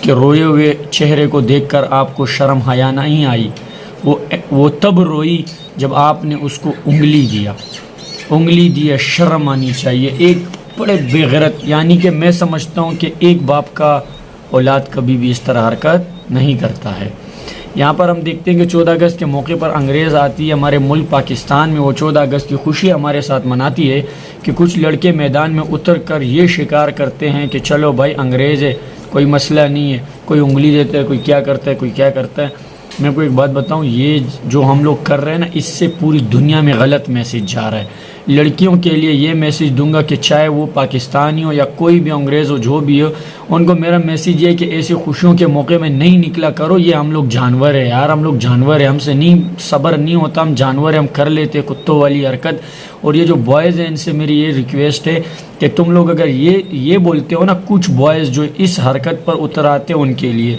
کے روئے ہوئے چہرے کو دیکھ کر آپ کو شرم حیا نہیں آئی؟ وہ تب روئی جب آپ نے اس کو انگلی دیا. شرم آنی چاہیے. ایک بڑے بے غیرت، یعنی کہ میں سمجھتا ہوں کہ ایک باپ کا اولاد کبھی بھی اس طرح حرکت نہیں کرتا ہے. یہاں پر ہم دیکھتے ہیں کہ 14 اگست کے موقع پر انگریز آتی ہے ہمارے ملک پاکستان میں. وہ 14 اگست کی خوشی ہمارے ساتھ مناتی ہے کہ کچھ لڑکے میدان میں اتر کر یہ شکار کرتے ہیں کہ چلو بھائی انگریز ہے، کوئی مسئلہ نہیں ہے، کوئی انگلی دیتا ہے، کوئی کیا کرتا ہے، کوئی کیا کرتا ہے. میں کو ایک بات بتاؤں، یہ جو ہم لوگ کر رہے ہیں نا، اس سے پوری دنیا میں غلط میسیج جا رہا ہے. لڑکیوں کے لیے یہ میسیج دوں گا کہ چاہے وہ پاکستانی ہو یا کوئی بھی انگریز ہو، جو بھی ہو، ان کو میرا میسیج یہ ہے کہ ایسی خوشیوں کے موقع میں نہیں نکلا کرو. یہ ہم لوگ جانور ہیں یار، ہم لوگ جانور ہیں، ہم سے نہیں صبر نہیں ہوتا، ہم جانور ہیں، ہم کر لیتے کتوں والی حرکت. اور یہ جو بوائز ہیں ان سے میری یہ ریکویسٹ ہے کہ تم لوگ اگر یہ بولتے ہو نا، کچھ بوائز جو اس حرکت پر اتر آتے ہیں ان کے لیے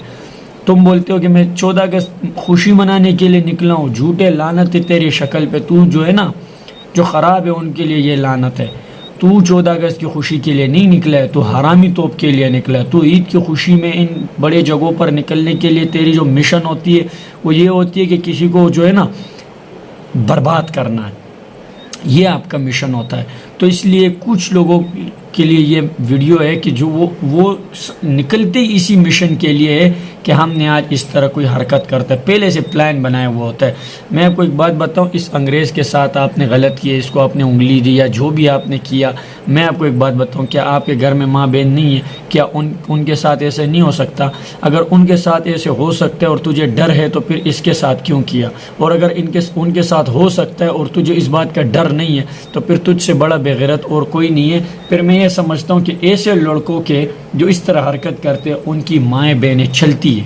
تم بولتے ہو کہ میں 14 اگست خوشی منانے کے لیے نکلا ہوں، جھوٹے، لعنت ہے تیری شکل پہ. تو جو ہے نا، جو خراب ہے ان کے لیے یہ لعنت ہے. تو 14 اگست کی خوشی کے لیے نہیں نکلا ہے، تو حرامی توپ کے لیے نکلا ہے. تو عید کی خوشی میں ان بڑے جگہوں پر نکلنے کے لیے تیری جو مشن ہوتی ہے وہ یہ ہوتی ہے کہ کسی کو جو ہے نا برباد کرنا ہے، یہ آپ کا مشن ہوتا ہے. تو اس لیے کچھ لوگوں کے لیے یہ ویڈیو ہے کہ جو وہ نکلتے ہی اسی مشن کے لیے ہے کہ ہم نے آج اس طرح کوئی حرکت کرتا ہے، پہلے سے پلان بنایا ہوا ہوتا ہے. میں آپ کو ایک بات بتاؤں، اس انگریز کے ساتھ آپ نے غلط کیا، اس کو آپ نے انگلی دی یا جو بھی آپ نے کیا. میں آپ کو ایک بات بتاؤں، کیا آپ کے گھر میں ماں بہن نہیں ہے؟ کیا ان کے ساتھ ایسے نہیں ہو سکتا؟ اگر ان کے ساتھ ایسے ہو سکتا ہے اور تجھے ڈر ہے تو پھر اس کے ساتھ کیوں کیا؟ اور اگر ان کے ساتھ ہو سکتا ہے اور تجھے اس بات کا ڈر نہیں ہے تو پھر تجھ سے بڑا بے غیرت اور کوئی نہیں ہے. پھر میں یہ سمجھتا ہوں کہ ایسے لڑکوں کے جو اس طرح حرکت کرتے ہیں ان کی مائیں بہنیں چلتی ہے،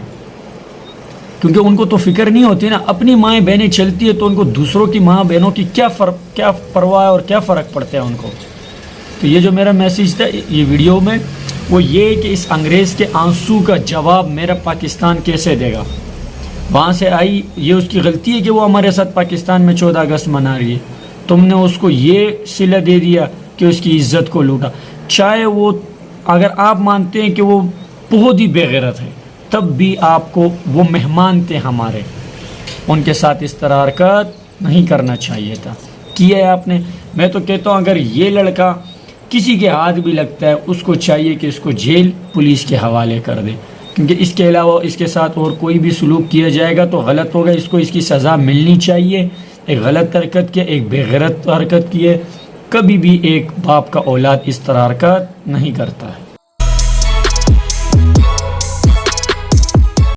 کیونکہ ان کو تو فکر نہیں ہوتی نا. اپنی مائیں بہنیں چلتی ہے تو ان کو دوسروں کی ماں بہنوں کی کیا پرواہ ہے اور کیا فرق پڑتا ہے ان کو. تو یہ جو میرا میسیج تھا یہ ویڈیو میں، وہ یہ ہے کہ اس انگریز کے آنسو کا جواب میرا پاکستان کیسے دے گا؟ وہاں سے آئی، یہ اس کی غلطی ہے کہ وہ ہمارے ساتھ پاکستان میں 14 اگست منا رہی ہے. تم نے اس کو یہ صلہ دے دیا کہ اس کی عزت کو لوٹا. چاہے وہ، اگر آپ مانتے ہیں کہ وہ بہت ہی بے غیرت ہے، تب بھی آپ کو، وہ مہمان تھے ہمارے، ان کے ساتھ اس طرح حرکت نہیں کرنا چاہیے تھا. کیا ہے آپ نے. میں تو کہتا ہوں اگر یہ لڑکا کسی کے ہاتھ بھی لگتا ہے، اس کو چاہیے کہ اس کو جیل پولیس کے حوالے کر دے، کیونکہ اس کے علاوہ اس کے ساتھ اور کوئی بھی سلوک کیا جائے گا تو غلط ہوگا. اس کو اس کی سزا ملنی چاہیے. ایک غلط حرکت کی، ایک بے غیرت حرکت کی ہے. کبھی بھی ایک باپ کا اولاد اس طرح حرکت نہیں کرتا ہے.